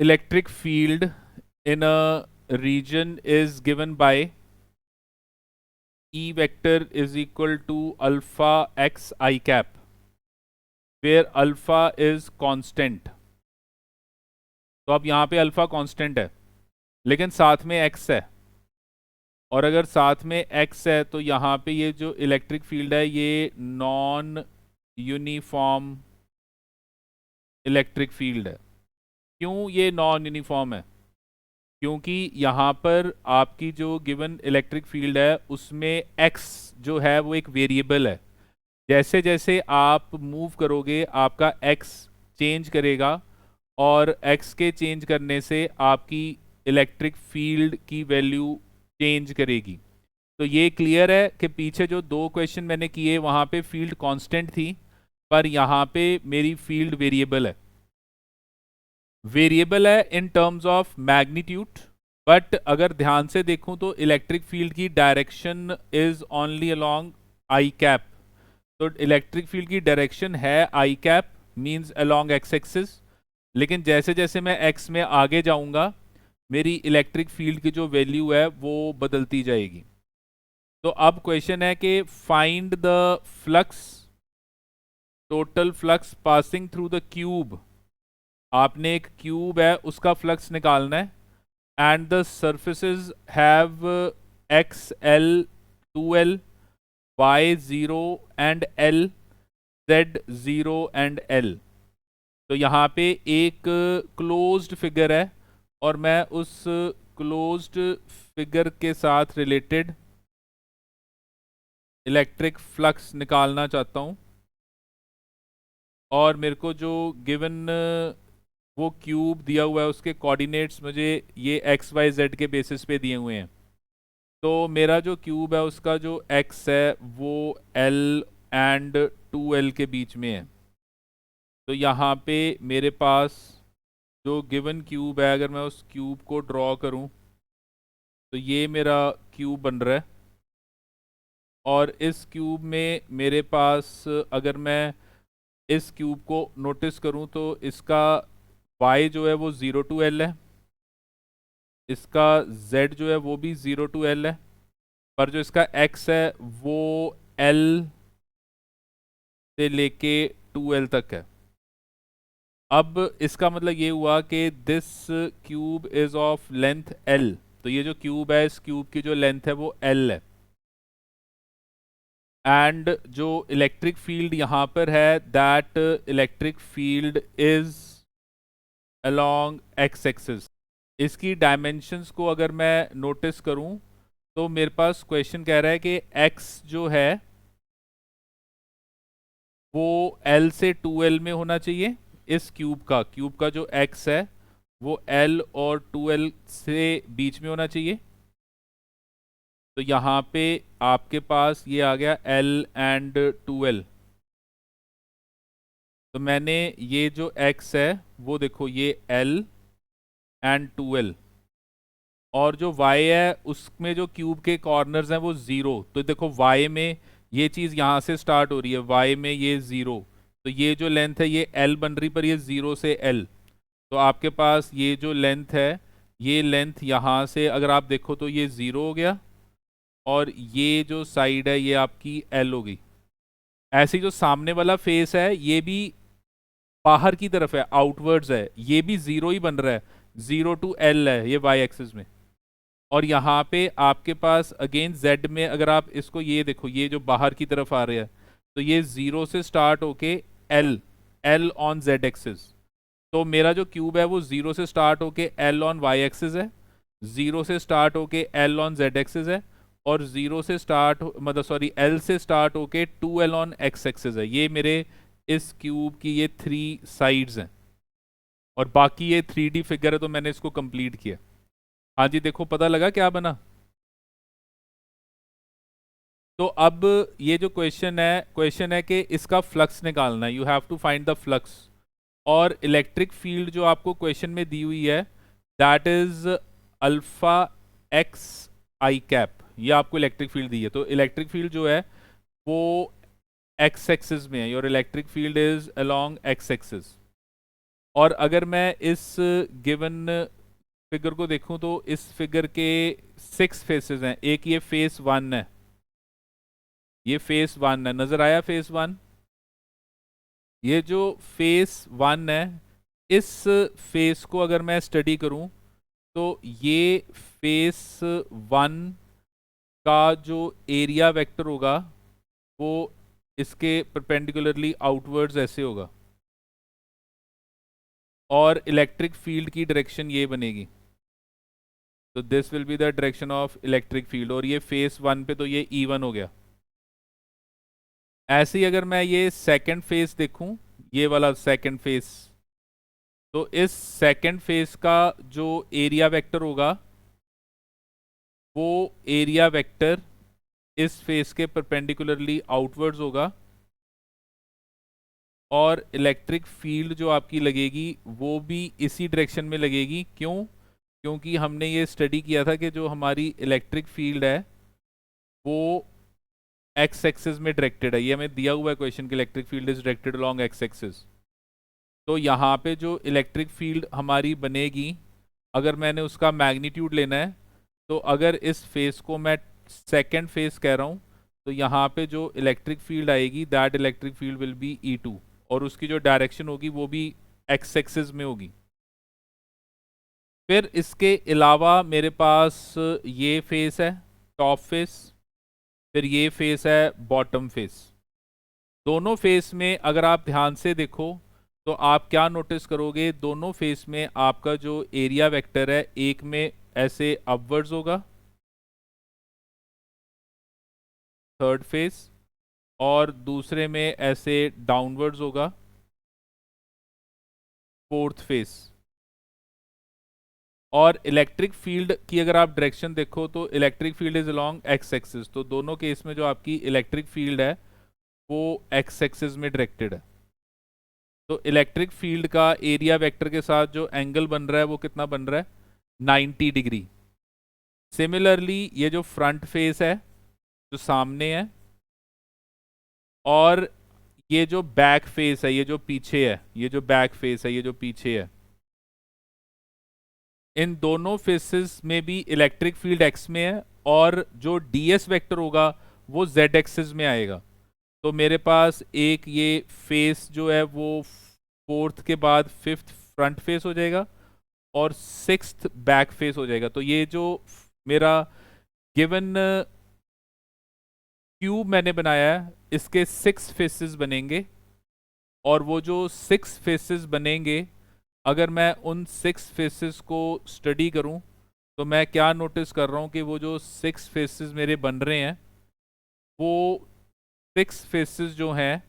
electric field in a region is given by E vector is equal to alpha x I cap, where alpha is constant. तो अब यहाँ पे alpha constant है लेकिन साथ में x है, और अगर साथ में x है तो यहाँ पे ये जो इलेक्ट्रिक फील्ड है ये नॉन यूनिफॉर्म इलेक्ट्रिक फील्ड है। क्यों ये नॉन यूनिफॉर्म है? क्योंकि यहाँ पर आपकी जो गिवन इलेक्ट्रिक फील्ड है उसमें x जो है वो एक वेरिएबल है। जैसे जैसे आप मूव करोगे आपका x चेंज करेगा, और x के चेंज करने से आपकी इलेक्ट्रिक फील्ड की वैल्यू चेंज करेगी। तो ये क्लियर है कि पीछे जो दो क्वेश्चन मैंने किए वहाँ पे फील्ड कांस्टेंट थी, पर यहाँ पे मेरी फील्ड वेरिएबल है। वेरिएबल है in terms of magnitude, but अगर ध्यान से देखूं तो इलेक्ट्रिक फील्ड की direction is only along i cap. तो इलेक्ट्रिक फील्ड की डायरेक्शन है i cap, means along x axis, लेकिन जैसे जैसे मैं एक्स में आगे जाऊंगा मेरी इलेक्ट्रिक फील्ड की जो वैल्यू है वो बदलती जाएगी। तो अब क्वेश्चन है कि find the flux, total flux passing through the cube. आपने एक क्यूब है उसका फ्लक्स निकालना है, and the surfaces have x L 2l, y 0 and l, z 0 and l। तो यहाँ पे एक क्लोज्ड फिगर है और मैं उस क्लोज्ड फिगर के साथ रिलेटेड इलेक्ट्रिक फ्लक्स निकालना चाहता हूँ, और मेरे को जो गिवन वो क्यूब दिया हुआ है उसके कोऑर्डिनेट्स मुझे ये एक्स वाई जेड के बेसिस पे दिए हुए हैं। तो मेरा जो क्यूब है उसका जो एक्स है वो एल एंड 2l के बीच में है। तो यहाँ पे मेरे पास जो गिवन क्यूब है, अगर मैं उस क्यूब को ड्रॉ करूँ तो ये मेरा क्यूब बन रहा है, और इस क्यूब में मेरे पास अगर मैं इस क्यूब को नोटिस करूं तो इसका y जो है वो 0 to l है, इसका z जो है वो भी 0 to l है, पर जो इसका x है वो l से लेके 2l तक है। अब इसका मतलब ये हुआ कि this cube is of length l। तो ये जो क्यूब है इस क्यूब की जो लेंथ है वो l है, एंड जो इलेक्ट्रिक फील्ड यहाँ पर है that electric field is along x axis. इसकी डायमेंशंस को अगर मैं नोटिस करूं तो मेरे पास क्वेश्चन कह रहा है कि x जो है वो l से 2l में होना चाहिए। इस क्यूब का जो x है वो l और 2l से बीच में होना चाहिए। तो यहाँ पे आपके पास ये आ गया l एंड 2l। तो मैंने ये जो x है वो देखो ये l एंड 2l, और जो y है उसमें जो क्यूब के कॉर्नर्स हैं वो 0। तो देखो y में ये चीज़ यहाँ से स्टार्ट हो रही है, y में ये 0, तो ये जो लेंथ है ये l बन रही, पर ये 0 से l। तो आपके पास ये जो लेंथ है ये लेंथ यहाँ से अगर आप देखो तो ये 0 हो गया, और ये जो साइड है ये आपकी l हो गई। ऐसे ही जो सामने वाला फेस है ये भी बाहर की तरफ है, आउटवर्ड्स है, ये भी 0 ही बन रहा है, 0 to l है ये y एक्सिस में। और यहाँ पे आपके पास अगेन z में अगर आप इसको ये देखो ये जो बाहर की तरफ आ रहे हैं तो ये 0 से स्टार्ट होके l ऑन z एक्सिस। तो मेरा जो क्यूब है वो 0 से स्टार्ट होके l ऑन y एक्सिस है, 0 से स्टार्ट होके l ऑन z एक्सिस है, और 0 से स्टार्ट मतलब सॉरी l से स्टार्ट होके 2l ऑन x एक्सिस है। ये मेरे इस क्यूब की ये 3 साइड्स हैं, और बाकी ये 3D फिगर है तो मैंने इसको कंप्लीट किया। हाँ जी, देखो पता लगा क्या बना। तो अब ये जो क्वेश्चन है कि इसका फ्लक्स निकालना है, you have to find the flux. और इलेक्ट्रिक फील्ड जो आपको क्वेश्चन में दी हुई है that is alpha x i cap, ये आपको इलेक्ट्रिक फील्ड दी है। तो इलेक्ट्रिक फील्ड जो है वो एक्स एक्सिस में है, your electric field is along x axis. और अगर मैं इस गिवन फिगर को देखूं तो इस फिगर के 6 फेसेस हैं। एक ये फेस 1 है, ये फेस 1 है, नजर आया फेस 1? ये जो फेस 1 है, इस फेस को अगर मैं स्टडी करूं तो ये फेस 1 का जो एरिया वेक्टर होगा वो इसके परपेंडिकुलरली आउटवर्ड्स ऐसे होगा, और इलेक्ट्रिक फील्ड की डायरेक्शन ये बनेगी। तो this will be the direction of electric field, और ये फेस 1 पे तो ये E1 हो गया। ऐसे ही अगर मैं ये सेकंड फेस देखूं, ये वाला सेकंड फेस, तो इस सेकंड फेस का जो एरिया वेक्टर होगा वो एरिया वेक्टर इस फेस के परपेंडिकुलरली आउटवर्ड्स होगा, और इलेक्ट्रिक फील्ड जो आपकी लगेगी वो भी इसी डायरेक्शन में लगेगी। क्यों? क्योंकि हमने ये स्टडी किया था कि जो हमारी इलेक्ट्रिक फील्ड है वो एक्स एक्सिस में डायरेक्टेड है। ये हमें दिया हुआ है क्वेश्चन कि electric field is directed along x axis. तो यहाँ पे जो इलेक्ट्रिक फील्ड हमारी बनेगी, अगर मैंने उसका मैग्नीट्यूड लेना है, तो अगर इस फेस को मैं सेकंड फेस कह रहा हूँ, तो यहाँ पे जो इलेक्ट्रिक फील्ड आएगी that electric field will be E2, और उसकी जो डायरेक्शन होगी वो भी एक्स एक्सिस में होगी। फिर इसके अलावा मेरे पास ये फेस है, टॉप फेस, फिर ये फेस है, बॉटम फेस। दोनों फेस में अगर आप ध्यान से देखो तो आप क्या नोटिस करोगे, दोनों फेस में आपका जो एरिया वेक्टर है एक में ऐसे अपवर्ड्स होगा, थर्ड फेस, और दूसरे में ऐसे डाउनवर्ड्स होगा, फोर्थ फेस। और इलेक्ट्रिक फील्ड की अगर आप डायरेक्शन देखो तो electric field is along x axis, तो दोनों केस में जो आपकी इलेक्ट्रिक फील्ड है वो एक्स एक्सिस में डायरेक्टेड है। तो इलेक्ट्रिक फील्ड का एरिया वेक्टर के साथ जो एंगल बन रहा है वो कितना बन रहा है? 90 डिग्री। सिमिलरली ये जो फ्रंट फेस है जो सामने है, और ये जो बैक फेस है, ये जो पीछे है, ये जो बैक फेस है, ये जो पीछे है, इन दोनों फेसेस में भी इलेक्ट्रिक फील्ड एक्स में है, और जो ds वेक्टर होगा वो z एक्सिस में आएगा। तो मेरे पास एक ये फेस जो है वो फोर्थ के बाद फिफ्थ फ्रंट फेस हो जाएगा, और सिक्स्थ बैक फेस हो जाएगा। तो ये जो मेरा गिवन क्यूब मैंने बनाया है इसके 6 फेसेस बनेंगे, और वो जो 6 फेसेस बनेंगे, अगर मैं उन 6 फेसेस को स्टडी करूं तो मैं क्या नोटिस कर रहा हूं कि वो जो 6 फेसेस मेरे बन रहे हैं वो 6 फेसेस जो हैं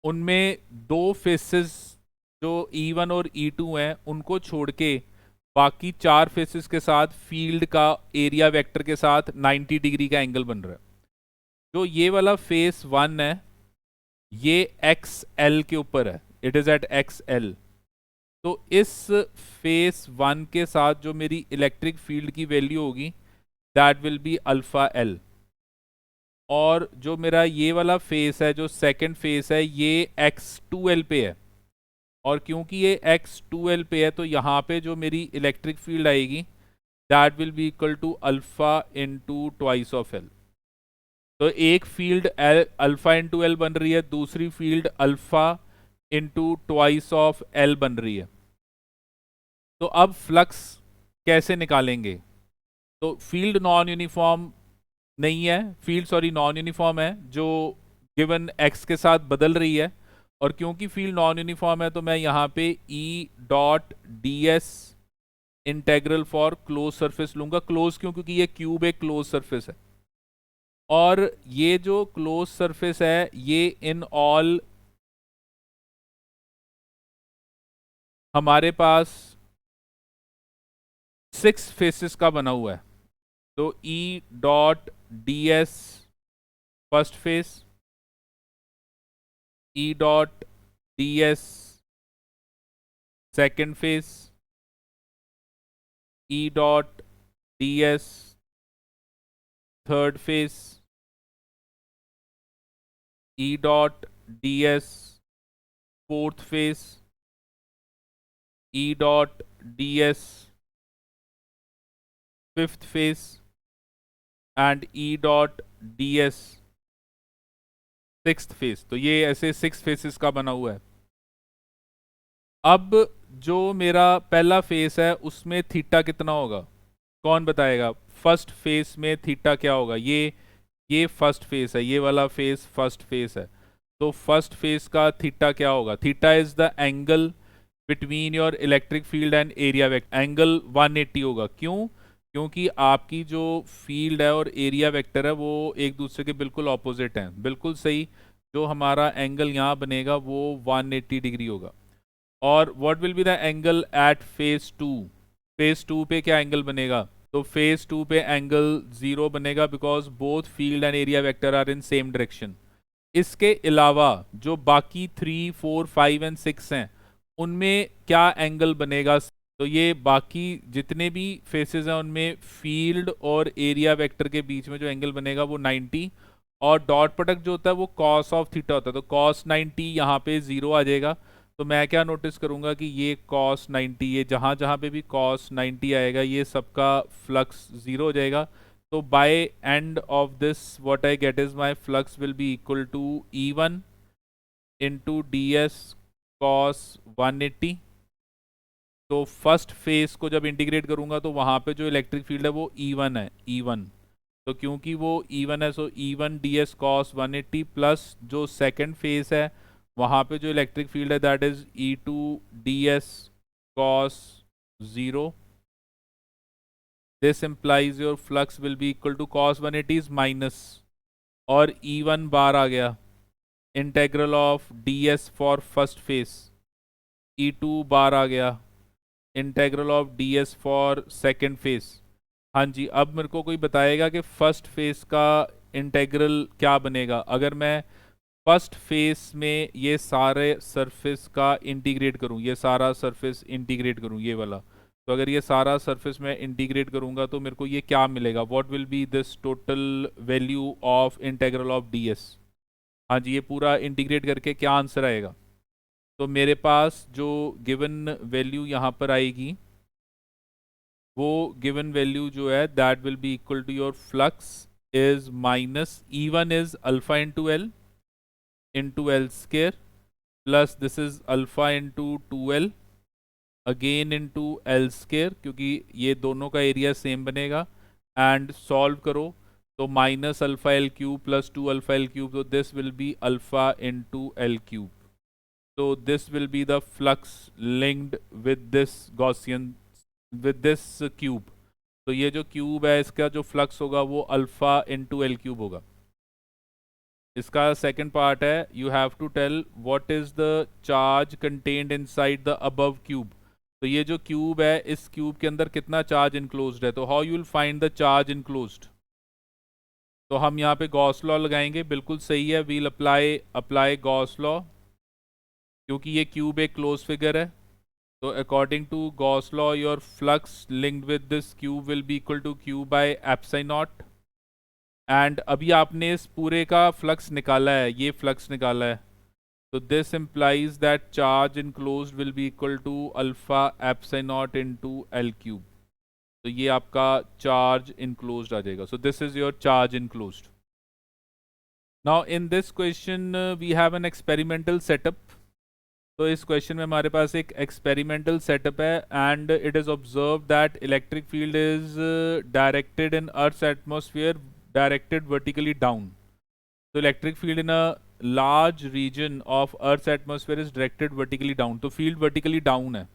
उनमें 2 फेसेस जो E1 और E2 हैं उनको छोड़ के बाकी 4 फेसेस के साथ फील्ड का एरिया वेक्टर के साथ 90 डिग्री का एंगल बन रहा है। जो ये वाला फेस 1 है ये XL के ऊपर है, इट इज एट XL। तो इस फेस 1 के साथ जो मेरी इलेक्ट्रिक फील्ड की वैल्यू होगी that will be alpha L। और जो मेरा ये वाला फेस है, जो सेकंड फेस है, ये X2L पे है, और क्योंकि ये X2L पे है तो यहाँ पे जो मेरी इलेक्ट्रिक फील्ड आएगी that will be equal to alpha into twice of L। तो एक फील्ड अल्फा इंटू L बन रही है, दूसरी field alpha into twice of L बन रही है। तो अब फ्लक्स कैसे निकालेंगे? तो फील्ड नॉन यूनिफॉर्म नहीं है, फील्ड सॉरी नॉन यूनिफॉर्म है जो गिवन एक्स के साथ बदल रही है, और क्योंकि फील्ड नॉन यूनिफॉर्म है तो मैं यहाँ पे E dot D S integral for close surface लूंगा। क्लोज क्यों? क्योंकि ये क्यूब एक क्लोज सरफेस है, और ये जो क्लोज सरफेस है ये इन ऑल हमारे पास 6 फेसेस का बना हुआ है। तो E dot D S first face, E dot D S second face, E dot D S third phase, E dot D S fourth face, E dot ds fifth phase and E dot ds sixth face. तो ये ऐसे 6 faces का बना हुआ है। अब जो मेरा पहला फेस है उसमें थीटा कितना होगा, कौन बताएगा? फर्स्ट फेस में थीटा क्या होगा? ये फर्स्ट फेस है, ये वाला फेस फर्स्ट फेस है। तो फर्स्ट फेस का थीटा क्या होगा? Theta is the angle between your electric field and area vector. Angle 180 होगा। क्यों? क्योंकि आपकी जो फील्ड है और एरिया वेक्टर है वो एक दूसरे के बिल्कुल ऑपोजिट हैं। बिल्कुल सही। जो हमारा एंगल यहाँ बनेगा वो 180 डिग्री होगा। और what will be the angle at phase 2? Phase 2 पे क्या एंगल बनेगा? तो फेज 2 पे एंगल 0 बनेगा because both field and area vector are in same direction. इसके अलावा जो बाकी 3, 4, 5 एंड 6 हैं उनमें क्या एंगल बनेगा? तो ये बाकी जितने भी फेसेस हैं उनमें फील्ड और एरिया वेक्टर के बीच में जो एंगल बनेगा वो 90, और डॉट प्रोडक्ट जो होता है वो कॉस ऑफ थीटा होता है। तो कॉस 90 यहाँ पे 0 आ जाएगा। तो मैं क्या नोटिस करूँगा कि ये कॉस 90, ये जहाँ जहाँ पे भी कॉस 90 आएगा ये सबका फ्लक्स 0 हो जाएगा। तो by end of this what I get is my flux will be equal to E1 into ds cos 180। तो फर्स्ट फेस को जब इंटीग्रेट करूंगा तो वहाँ पे जो इलेक्ट्रिक फील्ड है वो E1 है, E1। तो क्योंकि वो E1 है so E1 ds cos 180 plus जो सेकंड फेस है वहाँ पे जो इलेक्ट्रिक फील्ड है that is E2 ds cos 0। This implies your flux will be equal to cos 180 is minus, और E1 बार आ गया integral of ds for first face, E2 बार आ गया integral of ds for second face. हाँ जी, अब मेरे को कोई बताएगा कि फर्स्ट फेस का इंटेग्रल क्या बनेगा अगर मैं फर्स्ट फेस में ये सारे सरफेस का इंटीग्रेट करूँ, ये सारा सरफेस इंटीग्रेट करूँ ये वाला। तो अगर ये सारा सरफेस में इंटीग्रेट करूँगा तो मेरे को ये क्या मिलेगा? What will B this total value of integral of ds? हाँ जी, ये पूरा इंटीग्रेट करके क्या आंसर आएगा? तो मेरे पास जो गिवन वैल्यू यहाँ पर आएगी वो गिवन वैल्यू जो है that will be equal to your flux is minus E1 is alpha into L square plus this is alpha into 2L again into L square, क्योंकि ये दोनों का एरिया सेम बनेगा। एंड सॉल्व करो तो minus alpha L cube plus 2 alpha L cube, तो this will be alpha into L cube. So this will be the flux linked with this Gaussian with this cube। तो ये जो cube है इसका जो flux होगा वो अल्फा इंटू एल क्यूब होगा। इसका सेकंड पार्ट है you have to tell what is the charge contained inside the above cube. तो ये जो क्यूब है इस क्यूब के अंदर कितना चार्ज इनक्लोज्ड है? तो how you will find the charge enclosed? तो हम यहाँ पे गॉस लॉ लगाएंगे। बिल्कुल सही है, वील अप्लाई गॉस लॉ, क्योंकि ये क्यूब एक क्लोज फिगर है। तो according to Gauss law your flux linked with this cube will be equal to Q by epsilon naught. And अभी आपने इस पूरे का फ्लक्स निकाला है, ये फ्लक्स निकाला है। तो this implies that charge enclosed will be equal to alpha epsilon naught into L cube. तो ये आपका चार्ज इनक्लोज्ड आ जाएगा। So this is your charge enclosed. Now in this question we have an experimental setup. तो इस क्वेश्चन में हमारे पास एक एक्सपेरिमेंटल सेटअप है and it is observe that electric field is directed in earth's atmosphere directed vertically down. तो electric field in a large region of earth's atmosphere is directed vertically down. तो फील्ड वर्टिकली डाउन है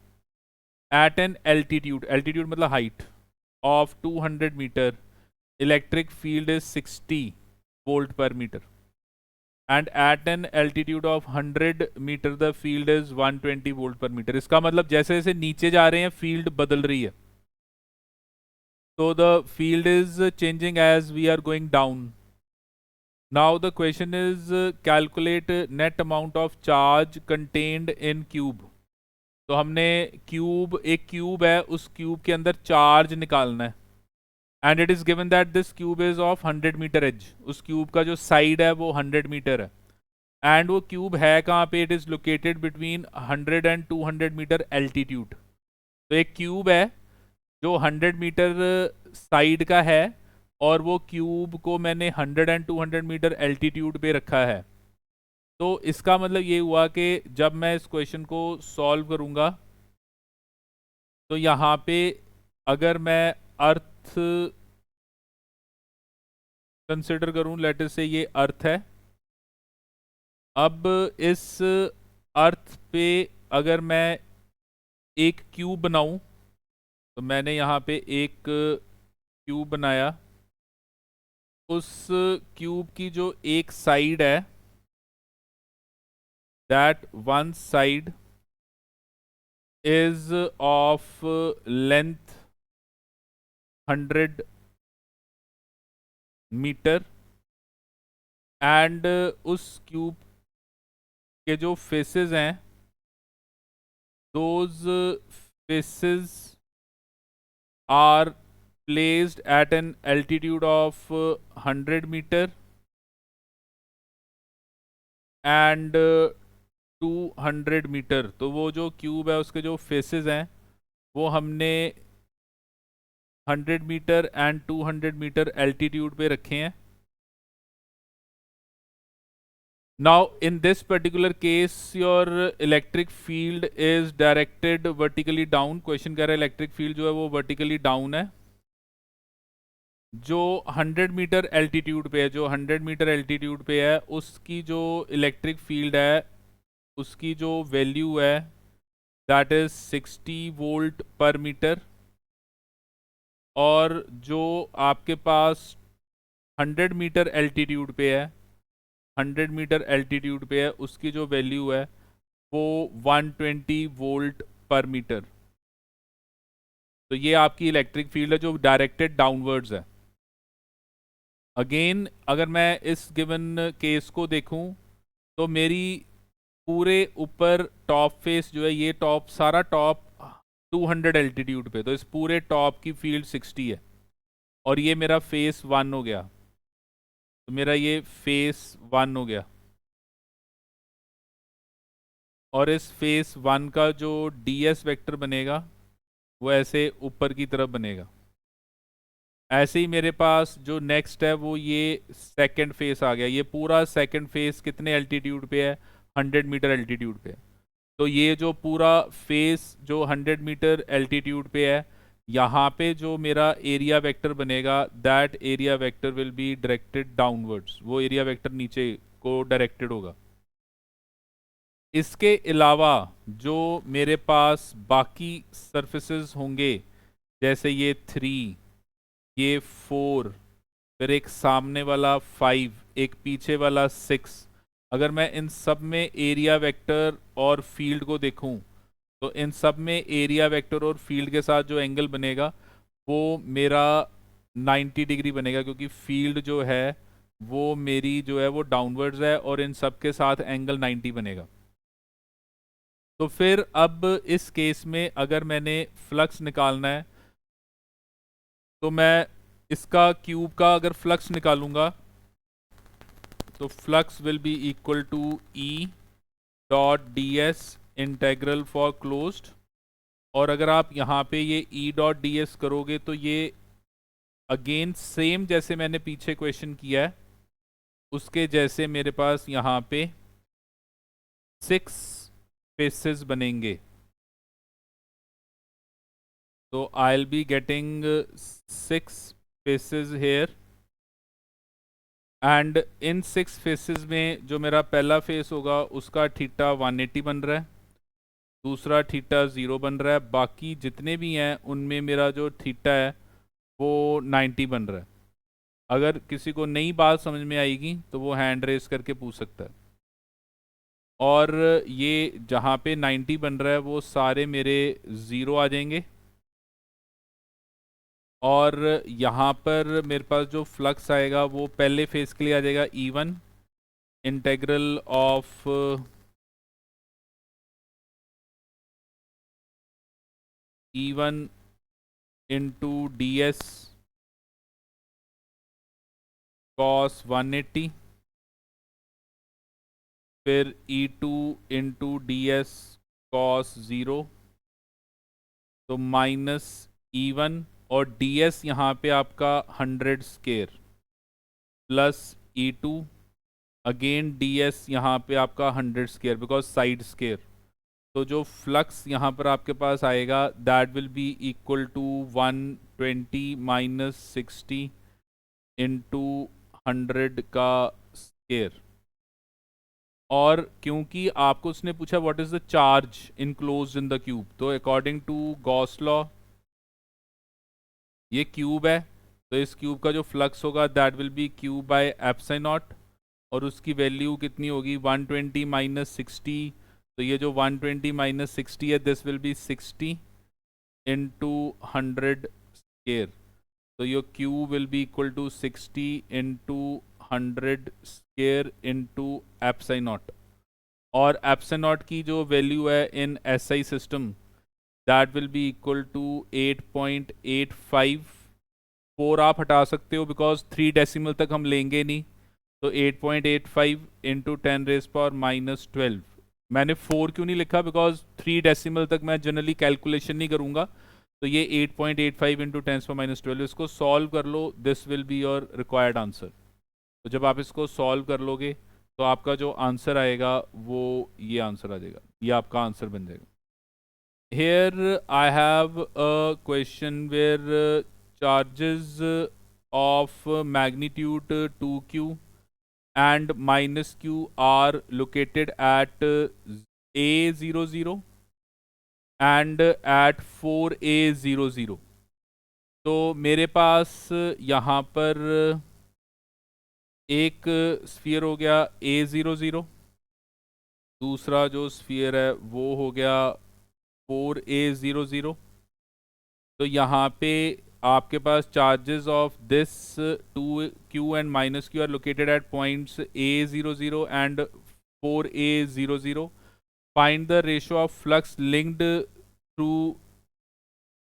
at an altitude, altitude मतलब height of 200 meter. Electric field is 60 volt per meter and at an altitude of 100 meter the field is 120 volt per meter। इसका मतलब जैसे जैसे नीचे जा रहे हैं फील्ड बदल रही है। तो the field is changing as we are going down। Now the question is calculate net amount of charge contained in cube। तो हमने एक क्यूब है, उस क्यूब के अंदर चार्ज निकालना है and it is given that this cube is of 100 meter edge. उस क्यूब का जो साइड है वो 100 मीटर है एंड वो क्यूब है कहाँ पे? It is located between 100 and 200 meter altitude. तो एक क्यूब है जो 100 मीटर साइड का है और वो क्यूब को मैंने 100 एंड 200 मीटर एल्टीट्यूड पे रखा है। तो इसका मतलब ये हुआ कि जब मैं इस क्वेश्चन को सॉल्व करूंगा तो यहाँ पे अगर मैं अर्थ कंसिडर करूं, लेट अस से ये अर्थ है। अब इस अर्थ पे अगर मैं एक क्यूब बनाऊं, तो मैंने यहाँ पे एक क्यूब बनाया। उस क्यूब की जो एक साइड है, that one side is of length 100 meter and उस क्यूब के जो फेसेस हैं, those faces are placed at an altitude of 100 meter and 200 meter. तो वो जो क्यूब है उसके जो फेसेस हैं वो हमने 100 मीटर एंड 200 मीटर एल्टीट्यूड पे रखे हैं। Now in this particular case your electric field is directed vertically down। Question कह रहा है इलेक्ट्रिक फील्ड जो है वो वर्टिकली डाउन है। जो 100 मीटर एल्टीट्यूड पे है, जो 100 मीटर एल्टीट्यूड पे है उसकी जो इलेक्ट्रिक फील्ड है उसकी जो वैल्यू है that is 60 volt per metre. और जो आपके पास 100 मीटर एल्टीट्यूड पे है, 100 मीटर एल्टीट्यूड पे है उसकी जो वैल्यू है वो 120 वोल्ट पर मीटर। तो ये आपकी इलेक्ट्रिक फील्ड है जो डायरेक्टेड डाउनवर्ड्स है। अगेन अगर मैं इस गिवन केस को देखूं तो मेरी पूरे ऊपर टॉप फेस जो है, ये टॉप सारा टॉप 200 एल्टीट्यूड पे, तो इस पूरे टॉप की फील्ड 60 है और ये मेरा फेस 1 हो गया। तो मेरा ये फेस 1 हो गया और इस फेस 1 का जो ds वेक्टर बनेगा वो ऐसे ऊपर की तरफ बनेगा। ऐसे ही मेरे पास जो नेक्स्ट है वो ये सेकंड फेस आ गया। ये पूरा सेकंड फेस कितने एल्टीट्यूड पे है? 100 मीटर एल्टीट्यूड पे। तो ये जो पूरा फेस जो 100 मीटर एल्टीट्यूड पे है, यहाँ पे जो मेरा एरिया वेक्टर बनेगा that area vector will be directed downwards. वो एरिया वेक्टर नीचे को डायरेक्टेड होगा। इसके अलावा जो मेरे पास बाकी सरफेसेस होंगे, जैसे ये 3, ये 4, फिर एक सामने वाला 5, एक पीछे वाला 6, अगर मैं इन सब में एरिया वेक्टर और फील्ड को देखूं तो इन सब में एरिया वेक्टर और फील्ड के साथ जो एंगल बनेगा वो मेरा 90 डिग्री बनेगा, क्योंकि फील्ड जो है वो मेरी जो है वो डाउनवर्ड्स है और इन सब के साथ एंगल 90 बनेगा। तो फिर अब इस केस में अगर मैंने फ्लक्स निकालना है तो मैं इसका क्यूब का अगर फ्लक्स निकालूंगा तो flux will be equal to E dot D S integral for closed. और अगर आप यहाँ पे ये ई डॉट डी एस करोगे तो ये अगेन सेम जैसे मैंने पीछे क्वेश्चन किया है उसके जैसे मेरे पास यहाँ पे 6 फेसेस बनेंगे। तो I will be getting 6 faces here and in 6 faces में जो मेरा पहला फेस होगा उसका थीटा 180 बन रहा है, दूसरा थीटा 0 बन रहा है, बाकी जितने भी हैं उनमें मेरा जो थीटा है वो 90 बन रहा है। अगर किसी को नई बात समझ में आएगी तो वो हैंड रेस करके पूछ सकता है। और ये जहाँ पे 90 बन रहा है वो सारे मेरे 0 आ जाएंगे और यहाँ पर मेरे पास जो फ्लक्स आएगा वो पहले फेस के लिए आ जाएगा E1 integral of E1 into D S cos 180, फिर E2 into D S cos 0 तो माइनस E1 और ds यहाँ पे आपका 100 square plus E2 again ds यहाँ पे आपका 100 स्केयर बिकॉज साइड स्केयर। तो जो फ्लक्स यहाँ पर आपके पास आएगा that will be equal to 120 minus 60 into 100 का स्केयर। और क्योंकि आपको उसने पूछा what is the charge enclosed in the cube, तो अकॉर्डिंग टू गॉस लॉ ये क्यूब है, तो इस क्यूब का जो फ्लक्स होगा that will be cube by epsilon naught, और उसकी वैल्यू कितनी होगी 120 माइनस 60। तो ये जो 120 माइनस 60 है this will be 60 into 100 square. तो your cube will be equal to 60 into 100 square into epsilon naught. और एप्सिलॉन नॉट की जो वैल्यू है in SI system that will be equal to 8.85। 4 आप हटा सकते हो बिकॉज 3 डेसिमल तक हम लेंगे नहीं, तो 8.85 इंटू 10 रेज पावर माइनस 12। मैंने 4 क्यों नहीं लिखा बिकॉज 3 डेसिमल तक मैं जनरली कैलकुलेशन नहीं करूँगा। तो ये 8.85 इंटू 10 पावर माइनस 12, इसको सॉल्व कर लो, this will be your required answer. तो जब आप इसको सॉल्व कर लोगे तो आपका जो आंसर आएगा वो ये आंसर आ जाएगा, ये आपका आंसर बन जाएगा। Here I have a question where charges of magnitude 2q and minus q are located at A00 and at 4A00। तो मेरे पास यहाँ पर एक स्फीयर हो गया A00, दूसरा जो स्फीयर है वो हो गया 4A00। तो यहाँ पे आपके पास charges of this 2q and minus q are located at points A00 and 4A00। Find the ratio of flux linked through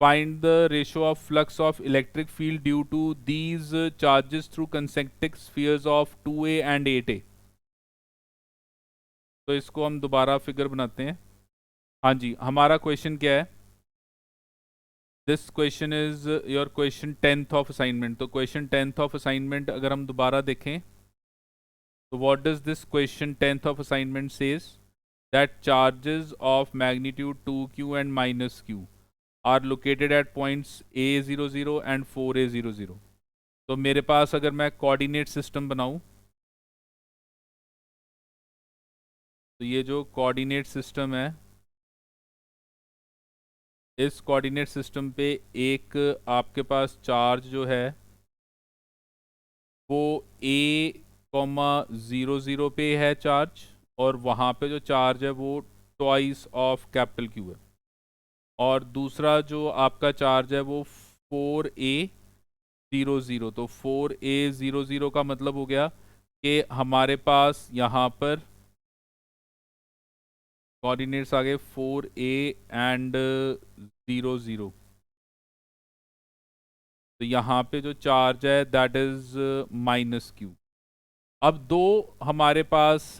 find the ratio of flux of electric field due to these charges through concentric spheres of 2a and 8a। तो इसको हम दोबारा figure बनाते हैं। हाँ जी, हमारा question क्या है, this question is your question 10th of assignment. तो क्वेश्चन 10th ऑफ असाइनमेंट अगर हम दोबारा देखें तो what does this question 10th of assignment says that charges of magnitude 2q and minus q are located at points A00 and 4A00। तो मेरे पास अगर मैं कोऑर्डिनेट सिस्टम बनाऊं तो ये जो कोऑर्डिनेट सिस्टम है इस कोऑर्डिनेट सिस्टम पे एक आपके पास चार्ज जो है वो A,00 पे है चार्ज, और वहाँ पे जो चार्ज है वो ट्वाइस ऑफ कैपिटल Q है। और दूसरा जो आपका चार्ज है वो 4A00। तो 4A00 का मतलब हो गया कि हमारे पास यहाँ पर कोऑर्डिनेट्स आ गए 4A एंड 00। तो यहाँ पे जो चार्ज है दैट इज माइनस Q। अब दो हमारे पास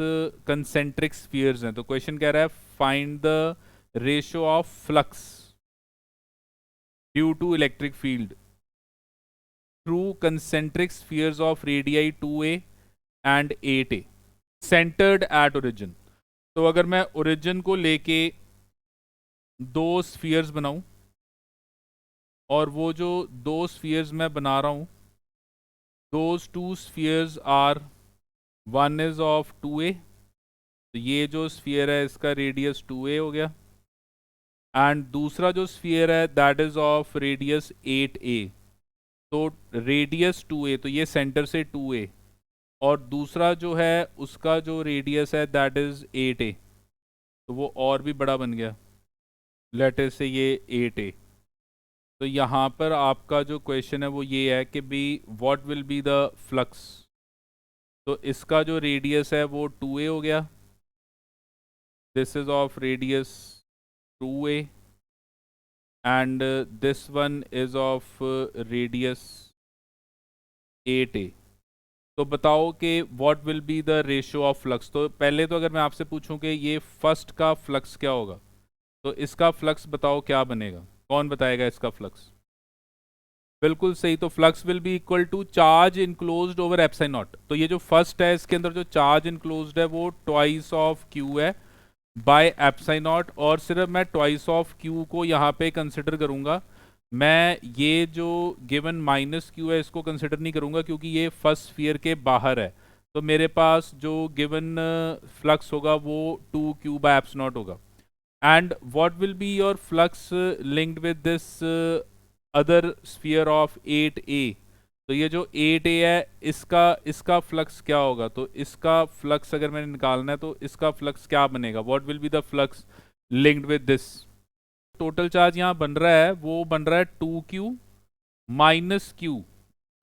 कंसेंट्रिक स्फीयर्स हैं, तो क्वेश्चन कह रहा है find the ratio of flux due to electric field through concentric spheres of radii 2a and 8a centred at origin. तो अगर मैं ओरिजिन को लेके दो स्फीयर्स बनाऊं और वो जो दो स्फीयर्स मैं बना रहा हूं those two spheres are, one is of 2a, तो ये जो स्फीयर है इसका रेडियस 2a हो गया, एंड दूसरा जो स्फीयर है that is of radius 8a। तो रेडियस 2a, तो ये सेंटर से 2a, और दूसरा जो है उसका जो रेडियस है दैट इज 8a, तो वो और भी बड़ा बन गया, लेटर से ये 8a। तो यहाँ पर आपका जो क्वेश्चन है वो ये है कि भी what will be the flux. तो इसका जो रेडियस है वो 2a हो गया, this is of radius 2a and this one is of radius 8a। तो बताओ कि what will be the ratio of flux. तो पहले तो अगर मैं आपसे पूछूं कि ये फर्स्ट का फ्लक्स क्या होगा, तो इसका फ्लक्स बताओ क्या बनेगा। कौन बताएगा इसका फ्लक्स? बिल्कुल सही, तो flux will be equal to charge enclosed over epsilon naught. तो ये जो फर्स्ट है इसके अंदर जो चार्ज इनक्लोज्ड है वो ट्वाइस ऑफ क्यू है बाय एप्सिलॉन नॉट, और सिर्फ मैं ट्वाइस ऑफ क्यू को यहाँ पे कंसिडर करूँगा। मैं ये जो गिवन माइनस क्यू है इसको कंसिडर नहीं करूँगा क्योंकि ये फर्स्ट स्फीयर के बाहर है। तो मेरे पास जो गिवन फ्लक्स होगा वो 2q बाय एप्सिलॉन नॉट होगा। And what will be your flux linked with this other sphere of 8a? तो ये जो 8a है इसका फ्लक्स क्या होगा? तो इसका फ्लक्स अगर मैंने निकालना है तो इसका फ्लक्स क्या बनेगा? What will be the flux linked with this? Total charge यहाँ बन रहा है वो बन रहा है 2q minus Q.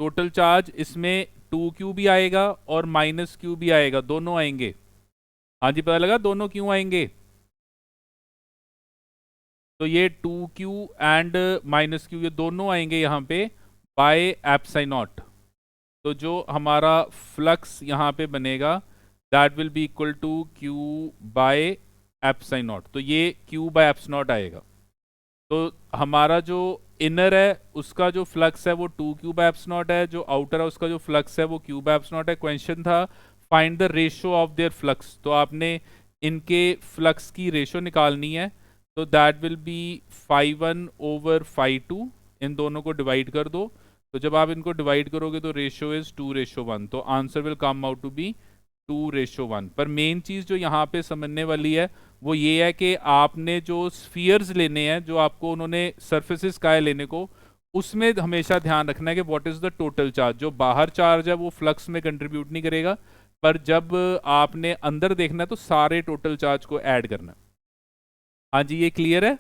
Total charge इसमें 2q भी आएगा और माइनस क्यू भी आएगा, दोनों आएंगे। हाँ जी, पता लगा दोनों क्यों आएंगे? तो ये 2q एंड माइनस क्यू ये दोनों आएंगे यहाँ पे बाय एप्सिलॉन नॉट। तो जो हमारा फ्लक्स यहाँ पे बनेगा that will be equal to q by epsilon naught. तो ये q बाय एप्सिलॉन नॉट आएगा। तो हमारा जो इनर है उसका जो फ्लक्स है वो 2q बाय एप्सिलॉन नॉट है, जो आउटर है उसका जो फ्लक्स है वो q बाय एप्सिलॉन नॉट है। क्वेश्चन था find the ratio of their flux, तो आपने इनके फ्लक्स की रेशियो निकालनी है। तो दैट विल बी 5(1) ओवर 5(2), इन दोनों को डिवाइड कर दो। तो जब आप इनको डिवाइड करोगे तो रेशियो इज 2:1, तो answer will come out to be 2:1। पर मेन चीज़ जो यहाँ पे समझने वाली है वो ये है कि आपने जो स्फीयर्स लेने हैं, जो आपको उन्होंने सरफेसेस का है लेने को, उसमें हमेशा ध्यान रखना है कि what is the total charge. जो बाहर चार्ज है वो फ्लक्स में कंट्रीब्यूट नहीं करेगा, पर जब आपने अंदर देखना है तो सारे टोटल चार्ज को ऐड करना है। हाँ जी, ये क्लियर है?